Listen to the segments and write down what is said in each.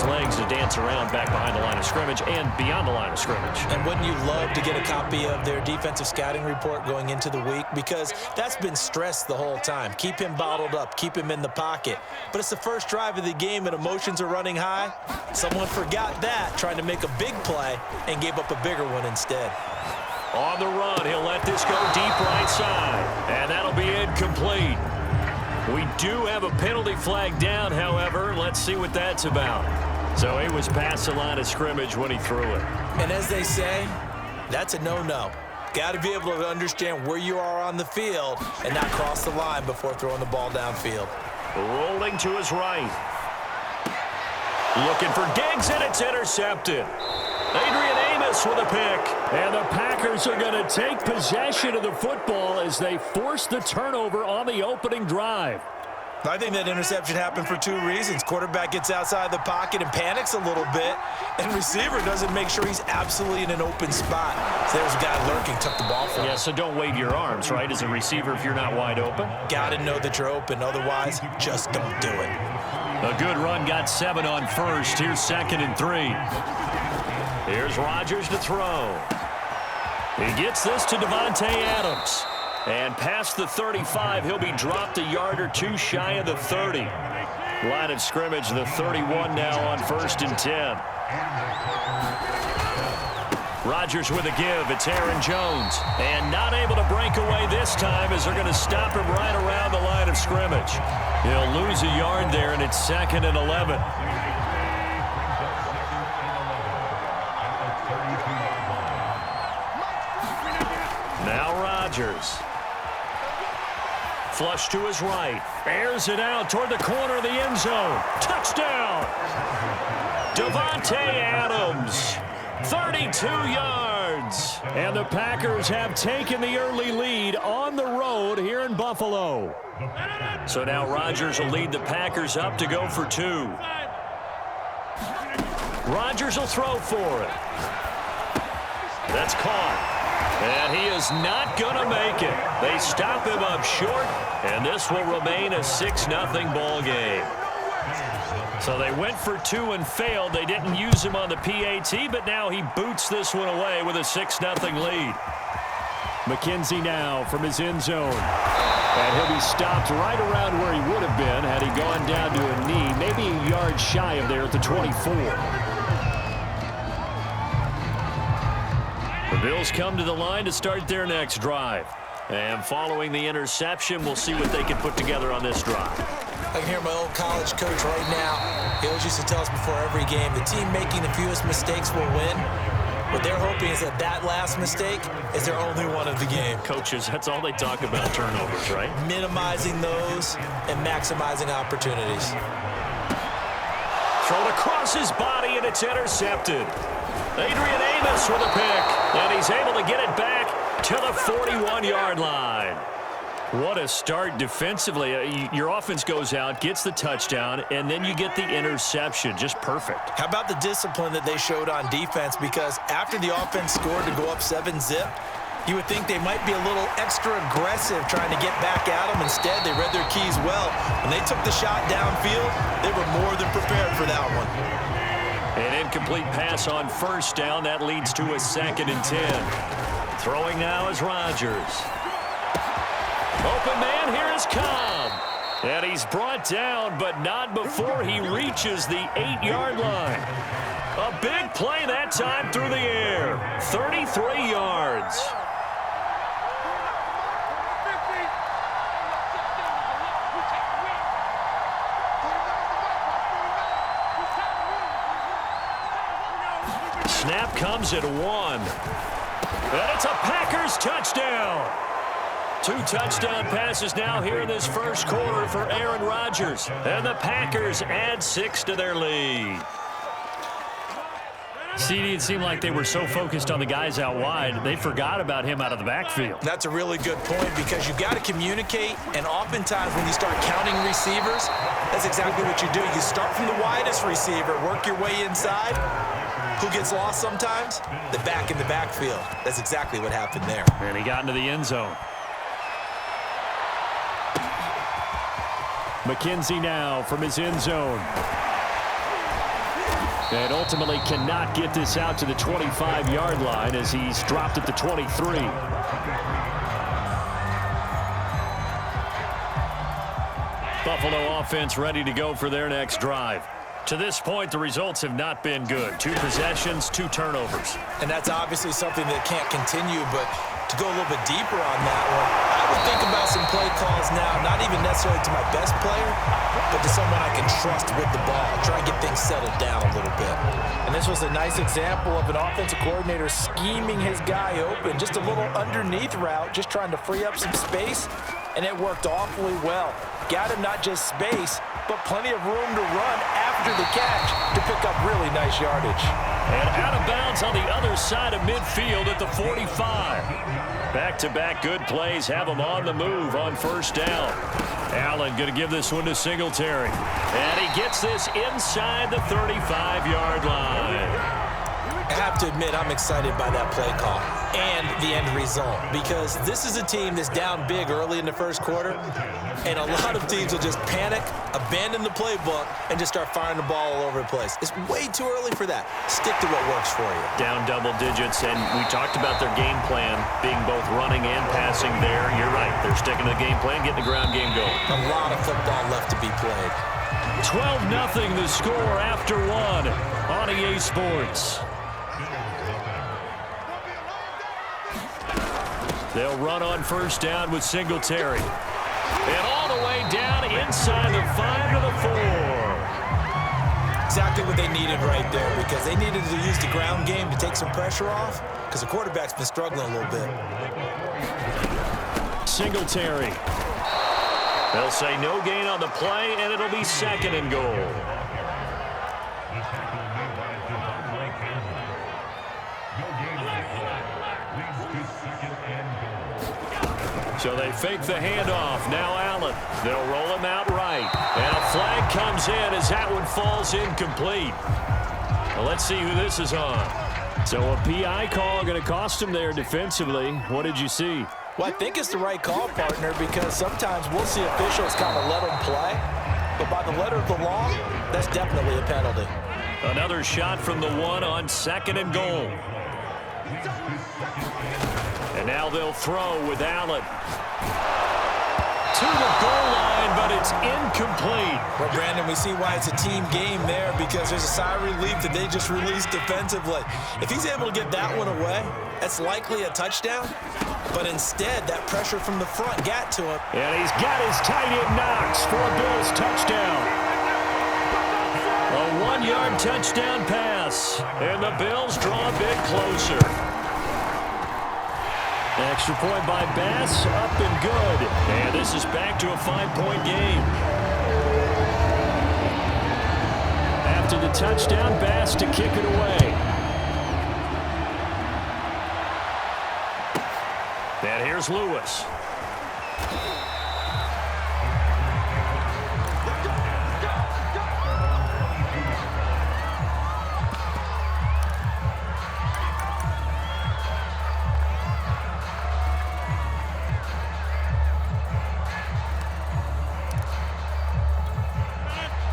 legs to dance around back behind the line of scrimmage and beyond the line of scrimmage. And wouldn't you love to get a copy of their defensive scouting report going into the week? Because that's been stressed the whole time. Keep him bottled up. Keep him in the pocket. But it's the first drive of the game and emotions are running high. Someone forgot that, trying to make a big play, and gave up a bigger one instead. On the run, he'll let this go deep right side. And that'll be incomplete. We do have a penalty flag down, however. Let's see what that's about. So he was past the line of scrimmage when he threw it. And as they say, that's a no-no. Got to be able to understand where you are on the field and not cross the line before throwing the ball downfield. Rolling to his right. Looking for Diggs, and it's intercepted. Adrian Amos with a pick. And the Packers are going to take possession of the football as they force the turnover on the opening drive. I think that interception happened for two reasons. Quarterback gets outside the pocket and panics a little bit, and receiver doesn't make sure he's absolutely in an open spot. So there's a guy lurking, took the ball from him. Yeah, so don't wave your arms, right, as a receiver if you're not wide open. Got to know that you're open. Otherwise, just don't do it. A good run, got 7 on first. Here's 2nd and 3. Here's Rodgers to throw. He gets this to Davante Adams. And past the 35, he'll be dropped a yard or two shy of the 30. Line of scrimmage, the 31 now on 1st and 10. Rodgers with a give. It's Aaron Jones. And not able to break away this time as they're going to stop him right around the line of scrimmage. He'll lose a yard there, and it's 2nd and 11. Now Rodgers. Flush to his right. Airs it out toward the corner of the end zone. Touchdown! Davante Adams. 32 yards. And the Packers have taken the early lead on the road here in Buffalo. So now Rodgers will lead the Packers up to go for 2. Rodgers will throw for it. That's caught. And he is not going to make it. They stop him up short, and this will remain a 6-0 ball game. So they went for 2 and failed. They didn't use him on the PAT, but now he boots this one away with a 6-0 lead. McKenzie now from his end zone. And he'll be stopped right around where he would have been had he gone down to a knee, maybe a yard shy of there at the 24. The Bills come to the line to start their next drive. And following the interception, we'll see what they can put together on this drive. I can hear my old college coach right now. He always used to tell us before every game, the team making the fewest mistakes will win. What they're hoping is that last mistake is their only one of the game. Coaches, that's all they talk about, turnovers, right? Minimizing those and maximizing opportunities. Thrown across his body, and it's intercepted. Adrian Amos with a pick, and he's able to get it back to the 41-yard line. What a start defensively. Your offense goes out, gets the touchdown, and then you get the interception. Just perfect. How about the discipline that they showed on defense? Because after the offense scored to go up 7-zip, you would think they might be a little extra aggressive trying to get back at them. Instead, they read their keys well. When they took the shot downfield, they were more than prepared for that one. An incomplete pass on 1st down. That leads to a 2nd and 10. Throwing now is Rodgers. Open man, here is Cobb. And he's brought down, but not before he reaches the 8-yard line. A big play that time through the air. 33 yards. Snap comes at 1. And it's a Packers touchdown. 2 touchdown passes now here in this first quarter for Aaron Rodgers. And the Packers add 6 to their lead. CD, it seemed like they were so focused on the guys out wide, they forgot about him out of the backfield. That's a really good point because you've got to communicate, and oftentimes when you start counting receivers, that's exactly what you do. You start from the widest receiver, work your way inside. Who gets lost sometimes? The back in the backfield. That's exactly what happened there. And he got into the end zone. McKenzie now from his end zone. And ultimately cannot get this out to the 25-yard line as he's dropped at the 23. Buffalo offense ready to go for their next drive. To this point, the results have not been good. 2 possessions, 2 turnovers. And that's obviously something that can't continue, but to go a little bit deeper on that one, I would think about some play calls now, not even necessarily to my best player, but to someone I can trust with the ball. Try and get things settled down a little bit. And this was a nice example of an offensive coordinator scheming his guy open. Just a little underneath route, just trying to free up some space, and it worked awfully well. Got him not just space, but plenty of room to run after the catch to pick up really nice yardage. And out of bounds on the other side of midfield at the 45. Back-to-back good plays have him on the move on first down. Allen going to give this one to Singletary. And he gets this inside the 35-yard line. I have to admit, I'm excited by that play call and the end result, because this is a team that's down big early in the first quarter, and a lot of teams will just panic, abandon the playbook, and just start firing the ball all over the place. It's way too early for that. Stick to what works for you. Down double digits, and we talked about their game plan being both running and passing there. You're right. They're sticking to the game plan, getting the ground game going. A lot of football left to be played. 12-0 the score after 1 on EA Sports. They'll run on first down with Singletary. And all the way down inside the 5 to the 4. Exactly what they needed right there, because they needed to use the ground game to take some pressure off, because the quarterback's been struggling a little bit. Singletary. They'll say no gain on the play, and it'll be 2nd and goal. So they fake the handoff. Now Allen. They'll roll him out right. And a flag comes in as that one falls incomplete. Well, let's see who this is on. So a PI call going to cost him there defensively. What did you see? Well, I think it's the right call, partner, because sometimes we'll see officials kind of let them play. But by the letter of the law, that's definitely a penalty. Another shot from the 1 on 2nd and goal. And now they'll throw with Allen. To the goal line, but it's incomplete. Well, Brandon, we see why it's a team game there, because there's a sigh of relief that they just released defensively. If he's able to get that one away, that's likely a touchdown. But instead, that pressure from the front got to him. And he's got his tight end Knox for a Bills touchdown. A 1-yard touchdown pass. And the Bills draw a bit closer. Extra point by Bass, up and good. And this is back to a 5-point game. After the touchdown, Bass to kick it away. And here's Lewis.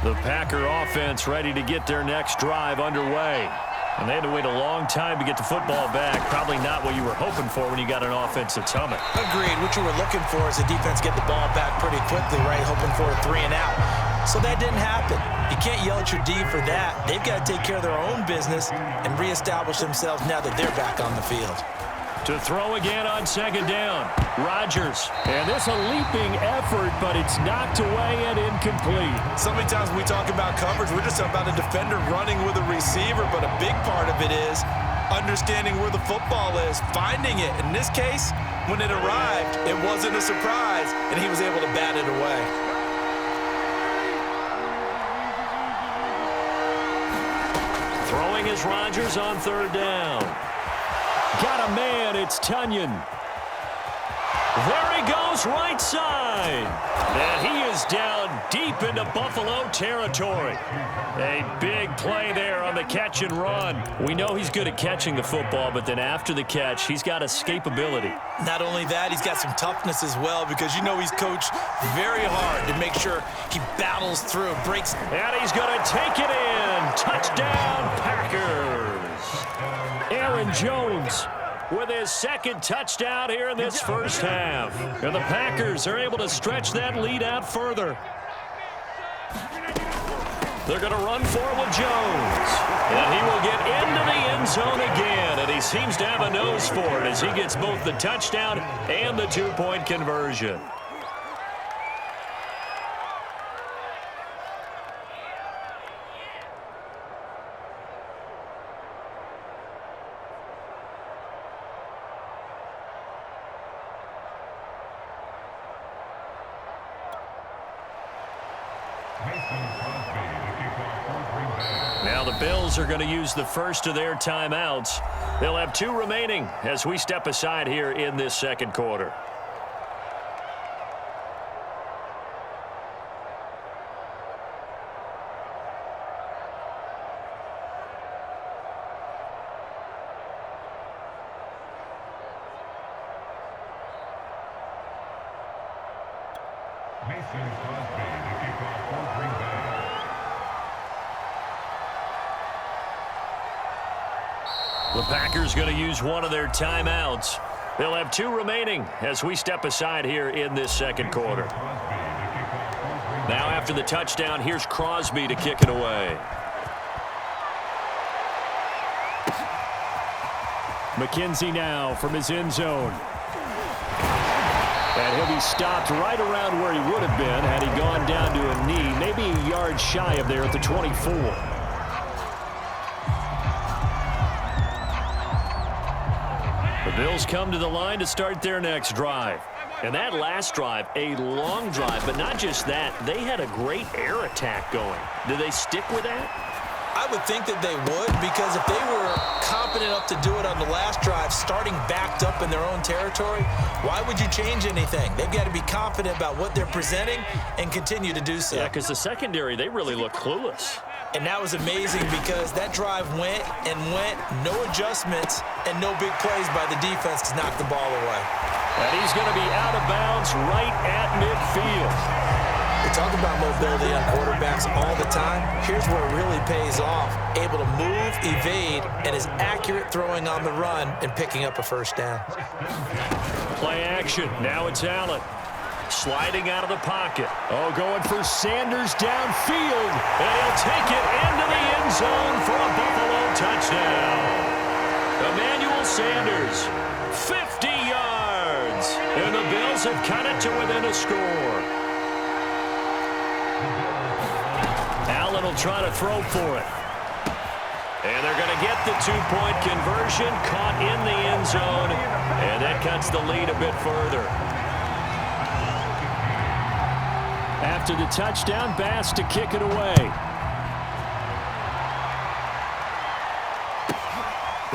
The Packer offense ready to get their next drive underway. And they had to wait a long time to get the football back. Probably not what you were hoping for when you got an offense that's humming. Agreed. What you were looking for is the defense get the ball back pretty quickly, right? Hoping for a 3 and out. So that didn't happen. You can't yell at your D for that. They've got to take care of their own business and reestablish themselves now that they're back on the field. To throw again on 2nd down. Rodgers. And this a leaping effort, but it's knocked away and incomplete. So many times when we talk about coverage, we're just about a defender running with a receiver, but a big part of it is understanding where the football is, finding it. In this case, when it arrived, it wasn't a surprise, and he was able to bat it away. Throwing is Rodgers on 3rd down. Got a man, it's Tunyon. There he goes, right side. And he is down deep into Buffalo territory. A big play there on the catch and run. We know he's good at catching the football, but then after the catch, he's got escapability. Not only that, he's got some toughness as well, because you know he's coached very hard to make sure he battles through, breaks. And he's going to take it in. Touchdown, Packers. Aaron Jones with his second touchdown here in this first half. And the Packers are able to stretch that lead out further. They're going to run for it with Jones. And he will get into the end zone again. And he seems to have a nose for it as he gets both the touchdown and the two-point conversion. Now the Bills are going to use the first of their timeouts. They'll have 2 remaining as we step aside here in this second quarter. The Packers going to use one of their timeouts. They'll have 2 remaining as we step aside here in this second quarter. Now after the touchdown, here's Crosby to kick it away. McKenzie now from his end zone. And he'll be stopped right around where he would have been had he gone down to a knee, maybe a yard shy of there at the 24. The Bills come to the line to start their next drive. And that last drive, a long drive, but not just that. They had a great air attack going. Do they stick with that? I would think that they would, because if they were competent enough to do it on the last drive, starting backed up in their own territory, why would you change anything? They've got to be confident about what they're presenting and continue to do so. Yeah, because the secondary, they really look clueless. And that was amazing because that drive went and went, no adjustments, and no big plays by the defense to knock the ball away. And he's going to be out of bounds right at midfield. We talk about mobility on quarterbacks all the time. Here's where it really pays off. Able to move, evade, and is accurate throwing on the run and picking up a first down. Play action. Now it's Allen. Sliding out of the pocket. Oh, going for Sanders downfield. And he'll take it into the end zone for a Buffalo touchdown. Emmanuel Sanders, 50 yards. And the Bills have cut it to within a score. Allen will try to throw for it. And they're going to get the two-point conversion, caught in the end zone. And that cuts the lead a bit further. After the touchdown, Bass to kick it away.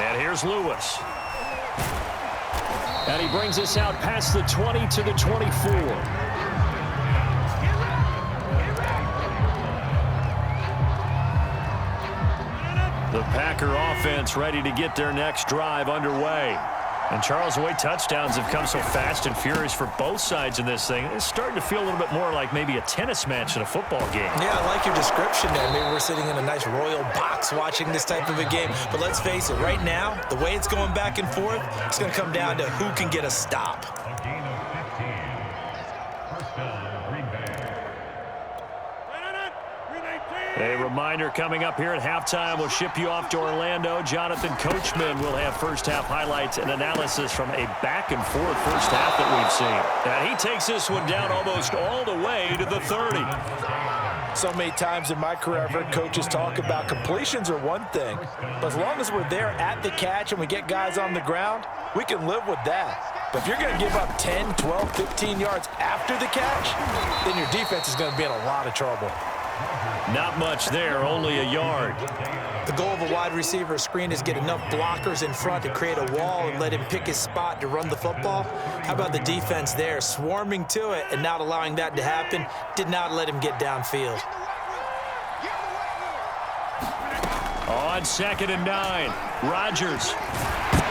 And here's Lewis. And he brings us out past the 20 to the 24. The Packer offense ready to get their next drive underway. And Charles, the way touchdowns have come so fast and furious for both sides in this thing, it's starting to feel a little bit more like maybe a tennis match in a football game. Yeah, I like your description there. Maybe we're sitting in a nice royal box watching this type of a game. But let's face it, right now, the way it's going back and forth, it's going to come down to who can get a stop. A reminder coming up here at halftime. We'll ship you off to Orlando. Jonathan Coachman will have first-half highlights and analysis from a back-and-forth first half that we've seen. And he takes this one down almost all the way to the 30. So many times in my career, I've heard coaches talk about completions are one thing, but as long as we're there at the catch and we get guys on the ground, we can live with that. But if you're going to give up 10, 12, 15 yards after the catch, then your defense is going to be in a lot of trouble. Not much there, only a yard. The goal of a wide receiver screen is get enough blockers in front to create a wall and let him pick his spot to run the football. How about the defense there, swarming to it and not allowing that to happen? Did not let him get downfield. On 2nd and 9, Rodgers.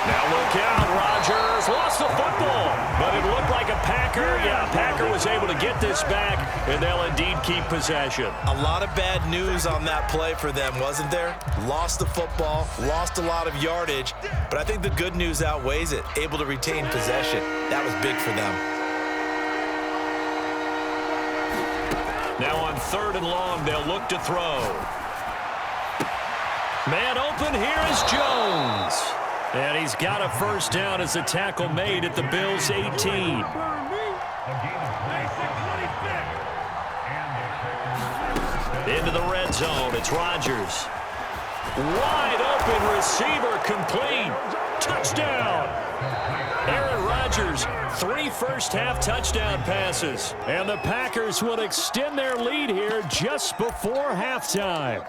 Now look out, Rodgers lost the football, but it looked like a Packer. Yeah, Packer was able to get this back, and they'll indeed keep possession. A lot of bad news on that play for them, wasn't there? Lost the football, lost a lot of yardage, but I think the good news outweighs it. Able to retain possession. That was big for them. Now on 3rd and long, they'll look to throw. Man open, here is Jones. And he's got a first down as a tackle made at the Bills' 18. Into the red zone, it's Rodgers. Wide open receiver, complete. Touchdown. Aaron Rodgers, 3 first-half touchdown passes. And the Packers will extend their lead here just before halftime.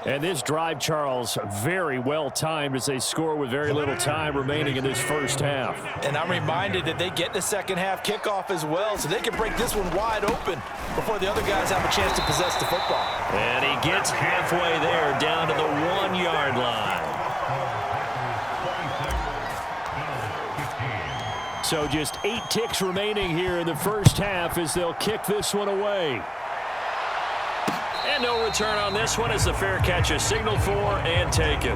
And this drive, Charles, very well timed as they score with very little time remaining in this first half. And I'm reminded that they get the second half kickoff as well, so they can break this one wide open before the other guys have a chance to possess the football. And he gets halfway there, down to the 1-yard line. So just 8 ticks remaining here in the first half as they'll kick this one away. And no return on this one as the fair catch is signaled for and taken.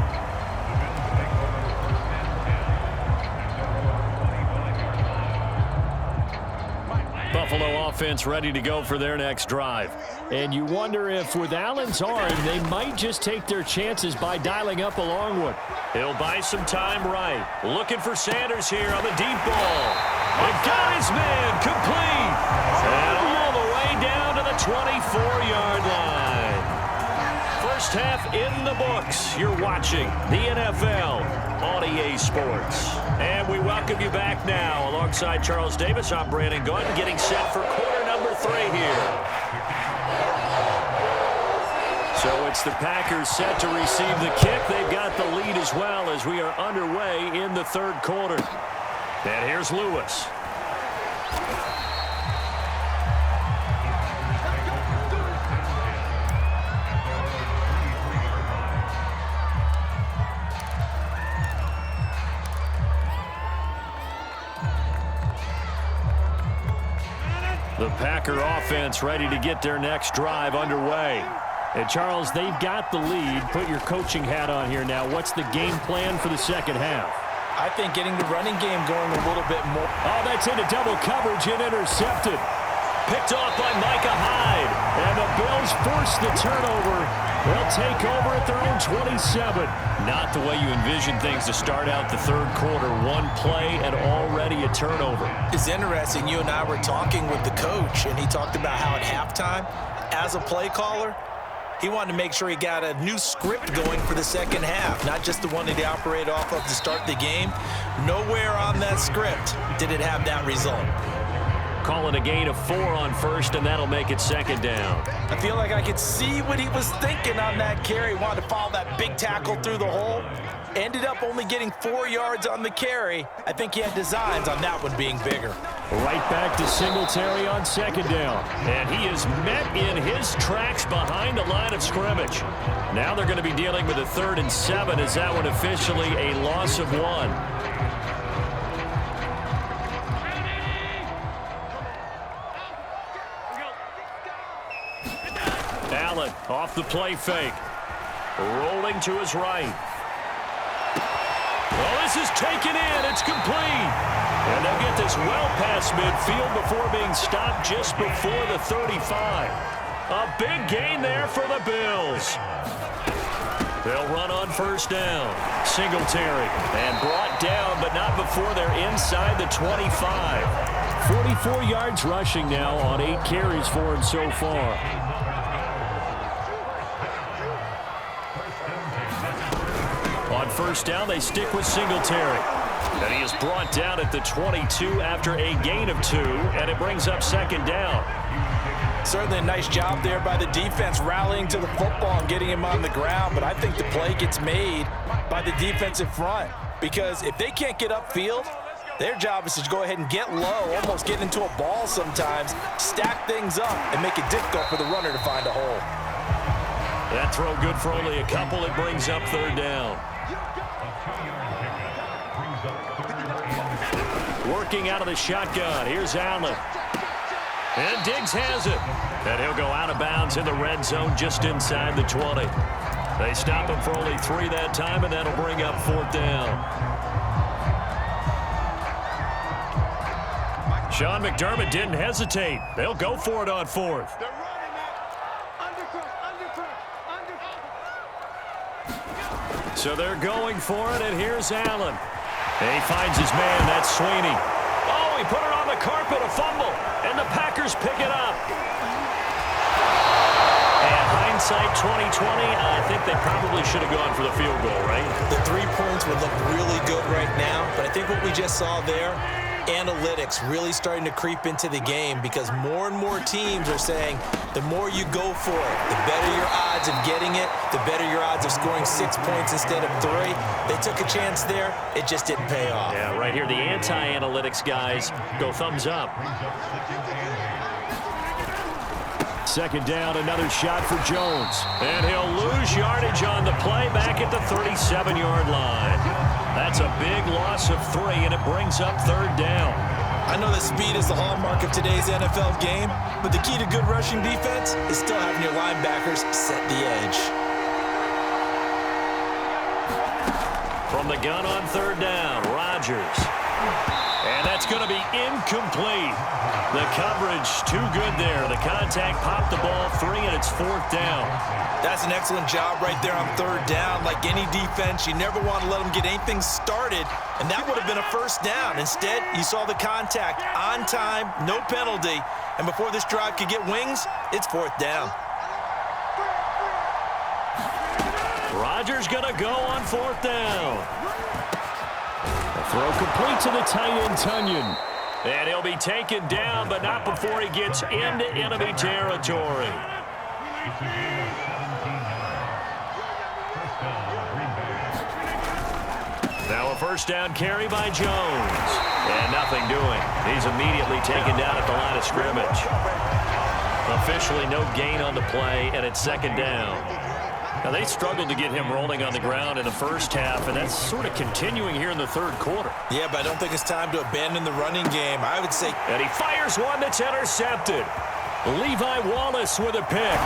Buffalo offense ready to go for their next drive. And you wonder if with Allen's arm, they might just take their chances by dialing up a long one. He'll buy some time right. Looking for Sanders here on the deep ball. And got his man complete. And all the way down to the 24-yard line. First half in the books. You're watching the NFL on EA Sports. And we welcome you back now. Alongside Charles Davis, I'm Brandon Gunn, getting set for quarter number 3 here. So it's the Packers set to receive the kick. They've got the lead as well as we are underway in the 3rd quarter. And here's Lewis. The Packer offense ready to get their next drive underway. And Charles, they've got the lead. Put your coaching hat on here now. What's the game plan for the second half? I think getting the running game going a little bit more. Oh, that's into double coverage and intercepted. Picked off by Micah Hyde. And the Bills force the turnover. They'll take over at their own 27. Not the way you envision things to start out the 3rd quarter. 1 play and already a turnover. It's interesting. You and I were talking with the coach, and he talked about how at halftime, as a play caller, he wanted to make sure he got a new script going for the second half, not just the one that he operated off of to start the game. Nowhere on that script did it have that result. Calling a gain of 4 on first, and that'll make it 2nd down. I feel like I could see what he was thinking on that carry. Wanted to follow that big tackle through the hole. Ended up only getting 4 yards on the carry. I think he had designs on that one being bigger. Right back to Singletary on 2nd down. And he is met in his tracks behind the line of scrimmage. Now they're going to be dealing with a 3rd and 7 as that one officially a loss of 1. Allen off the play fake. Rolling to his right. Well, this is taken in. It's complete. And they'll get this well past midfield before being stopped just before the 35. A big gain there for the Bills. They'll run on 1st down. Singletary. And brought down, but not before they're inside the 25. 44 yards rushing now on 8 carries for him so far. On 1st down, they stick with Singletary. And he is brought down at the 22 after a gain of 2, and it brings up 2nd down. Certainly a nice job there by the defense rallying to the football and getting him on the ground, but I think the play gets made by the defensive front because if they can't get upfield, their job is to go ahead and get low, almost get into a ball sometimes, stack things up, and make it difficult for the runner to find a hole. That throw good for only a couple. It brings up third down. Working out of the shotgun. Here's Allen. And Diggs has it. And he'll go out of bounds in the red zone just inside the 20. They stop him for only 3 that time, and that'll bring up fourth down. Sean McDermott didn't hesitate. They'll go for it on fourth. So they're going for it, and here's Allen. And he finds his man. That's Sweeney. Oh, he put it on the carpet, a fumble, and the Packers pick it up. And hindsight 2020, I think they probably should have gone for the field goal, right? The 3 points would look really good right now, but I think what we just saw there, analytics really starting to creep into the game because more and more teams are saying the more you go for it, the better your odds of getting it, the better your odds of scoring 6 points instead of 3. They took a chance there. It just didn't pay off. Yeah, right here, the anti-analytics guys go thumbs up. Second down, another shot for Jones. And he'll lose yardage on the play back at the 37-yard line. That's a big loss of 3, and it brings up third down. I know that speed is the hallmark of today's NFL game, but the key to good rushing defense is still having your linebackers set the edge. From the gun on third down, Rodgers. And that's going to be incomplete. The coverage too good there. The contact popped the ball 3, and it's fourth down. That's an excellent job right there on third down. Like any defense, you never want to let them get anything started, and that would have been a first down. Instead, you saw the contact on time, no penalty, and before this drive could get wings, it's fourth down. Rodgers going to go on fourth down. Throw complete to the tight end, Tunyon. And he'll be taken down, but not before he gets into enemy territory. Now a first down carry by Jones. And nothing doing. He's immediately taken down at the line of scrimmage. Officially no gain on the play, and it's second down. Now, they struggled to get him rolling on the ground in the first half, and that's sort of continuing here in the third quarter. Yeah, but I don't think it's time to abandon the running game. I would say... And he fires one that's intercepted. Levi Wallace with a pick.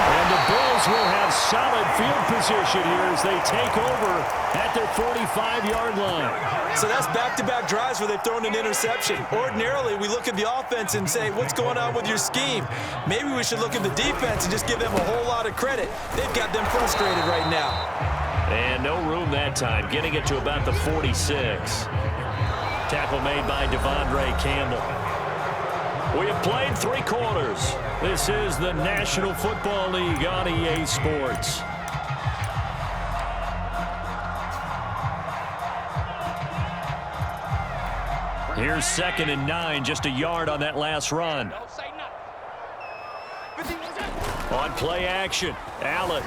And the Bills will have solid field position here as they take over at their 45-yard line. So that's back-to-back drives where they've thrown an interception. Ordinarily, we look at the offense and say, what's going on with your scheme? Maybe we should look at the defense and just give them a whole lot of credit. They've got them frustrated right now. And no room that time, getting it to about the 46. Tackle made by Devondre Campbell. We have played 3 quarters. This is the National Football League on EA Sports. Here's 2nd and 9, just a yard on that last run. On play action, Allen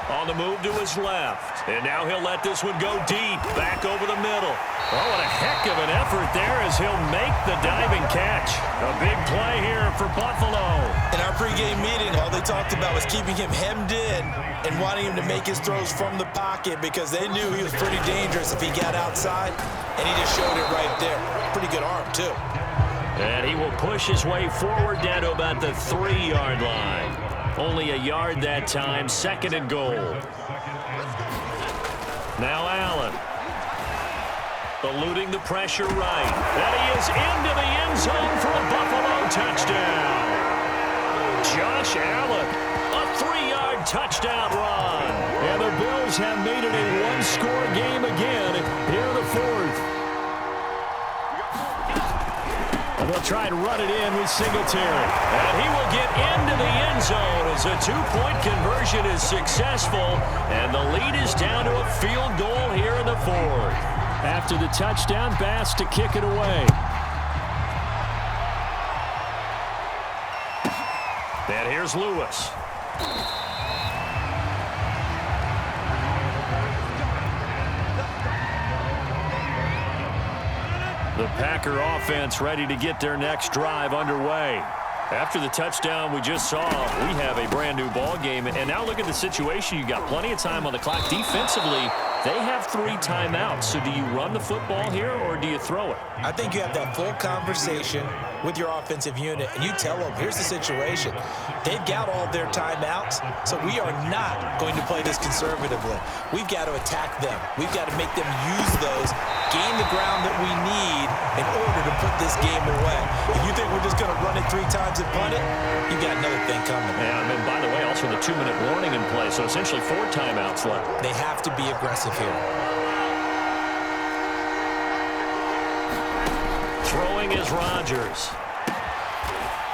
on the move to his left. And now he'll let this one go deep, back over the middle. Oh, what a heck of an effort there as he'll make the diving catch. A big play here for Buffalo. In our pregame meeting, all they talked about was keeping him hemmed in and wanting him to make his throws from the pocket because they knew he was pretty dangerous if he got outside, and he just showed it right there. Pretty good arm, too. And he will push his way forward down to about the 3-yard line. Only a yard that time, 2nd and goal. Now Allen. Eluding the pressure right. And he is into the end zone for a Buffalo touchdown. Josh Allen, a 3-yard touchdown run. And the Bills have made it a one-score game again here in the 4th. And they'll try and run it in with Singletary. And he will get into the end zone as a 2-point conversion is successful. And the lead is down to a field goal here in the 4th. After the touchdown, Bass to kick it away. And here's Lewis. The Packer offense ready to get their next drive underway. After the touchdown we just saw, we have a brand new ball game. And now look at the situation. You got plenty of time on the clock. Defensively, they have 3 timeouts. So do you run the football here or do you throw it? I think you have that full conversation with your offensive unit, and you tell them, here's the situation. They've got all their timeouts, so we are not going to play this conservatively. We've got to attack them. We've got to make them use those, gain the ground that we need in order to put this game away. If you think we're just going to run it 3 times and punt it, you've got another thing coming. Yeah, and by the way, also the 2-minute warning in play, so essentially 4 timeouts left. They have to be aggressive here. Throwing is Rodgers.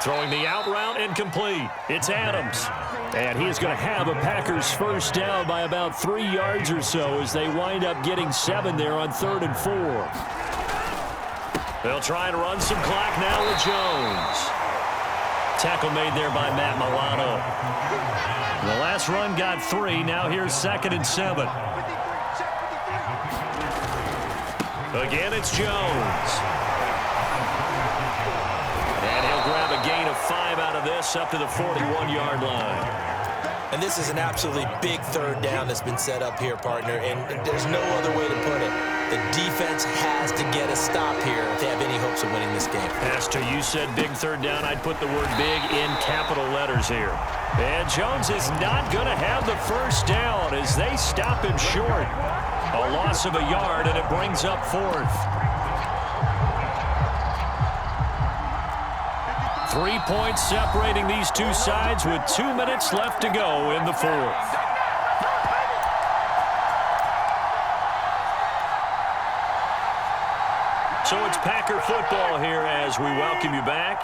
Throwing the out route incomplete. It's Adams. And he is going to have a Packers first down by about 3 yards or so as they wind up getting 7 there on 3rd and 4. They'll try and run some clock now with Jones. Tackle made there by Matt Milano. The last run got 3. Now here's 2nd and 7. Again, it's Jones. And he'll grab a gain of 5 out of this up to the 41-yard line. And this is an absolutely big 3rd down that's been set up here, partner, and there's no other way to put it. The defense has to get a stop here if they have any hopes of winning this game. Pastor, you said big 3rd down. I'd put the word big in capital letters here. And Jones is not going to have the first down as they stop him short. A loss of a yard, and it brings up 4th. 3 points separating these two sides with 2 minutes left to go in the 4th. So it's Packer football here as we welcome you back.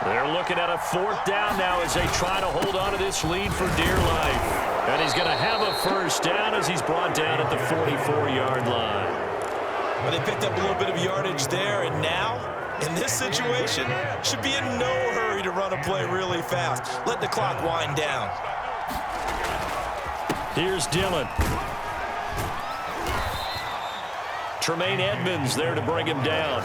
They're looking at a 4th down now as they try to hold on to this lead for dear life. And he's going to have a first down as he's brought down at the 44-yard line. Well, they picked up a little bit of yardage there, and now, in this situation, should be in no hurry to run a play really fast. Let the clock wind down. Here's Dillon. Tremaine Edmonds there to bring him down.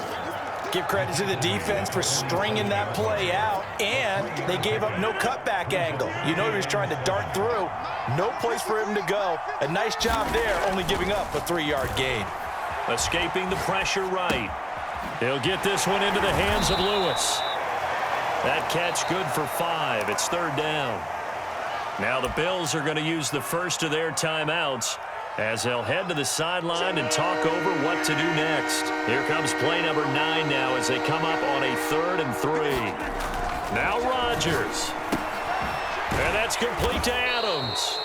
Give credit to the defense for stringing that play out, and they gave up no cutback angle. You know he was trying to dart through. No place for him to go. A nice job there, only giving up a 3-yard gain. Escaping the pressure right. He'll get this one into the hands of Lewis. That catch good for 5. It's 3rd down. Now the Bills are going to use the first of their timeouts as they'll head to the sideline and talk over what to do next. Here comes play number 9 now as they come up on a 3rd and 3. Now Rodgers. And that's complete to Adams.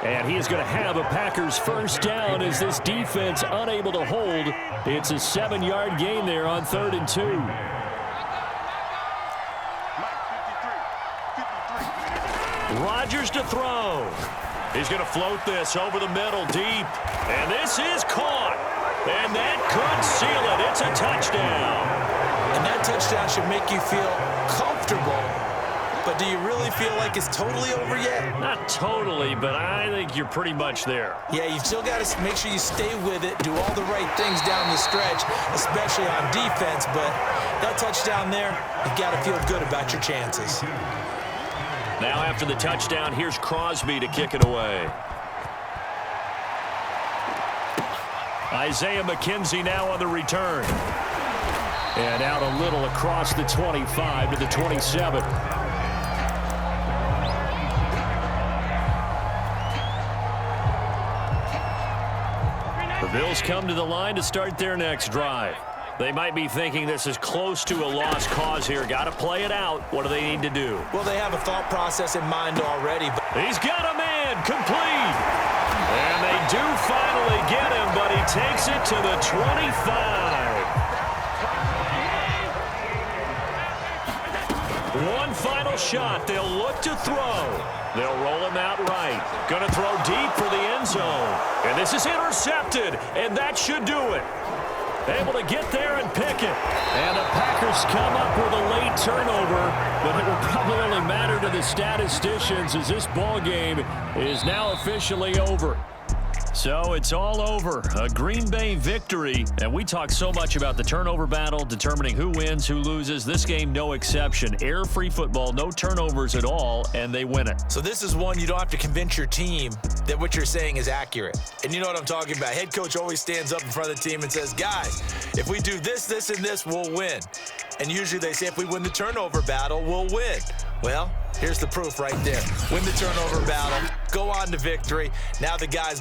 And he is going to have a Packers first down as this defense unable to hold. It's a 7-yard gain there on 3rd and 2. Rodgers to throw. He's going to float this over the middle deep. And this is caught. And that could seal it. It's a touchdown. And that touchdown should make you feel comfortable. But do you really feel like it's totally over yet? Not totally, but I think you're pretty much there. Yeah, you've still got to make sure you stay with it, do all the right things down the stretch, especially on defense. But that touchdown there, you've got to feel good about your chances. Now after the touchdown, here's Crosby to kick it away. Isaiah McKenzie now on the return. And out a little across the 25 to the 27. The Bills come to the line to start their next drive. They might be thinking this is close to a lost cause here. Got to play it out. What do they need to do? Well, they have a thought process in mind already. But he's got a man complete. And they do finally get him, but he takes it to the 25. One final shot. They'll look to throw. They'll roll him out right. Going to throw deep for the end zone. And this is intercepted, and that should do it. Able to get there and pick it. And the Packers come up with a late turnover, but it will probably only matter to the statisticians as this ball game is now officially over. So it's all over. A Green Bay victory. And we talk so much about the turnover battle, determining who wins, who loses. This game, no exception. Air-free football, no turnovers at all, and they win it. So this is one you don't have to convince your team that what you're saying is accurate. And you know what I'm talking about. Head coach always stands up in front of the team and says, guys, if we do this, this, and this, we'll win. And usually they say if we win the turnover battle, we'll win. Well, here's the proof right there. Win the turnover battle, go on to victory. Now the guys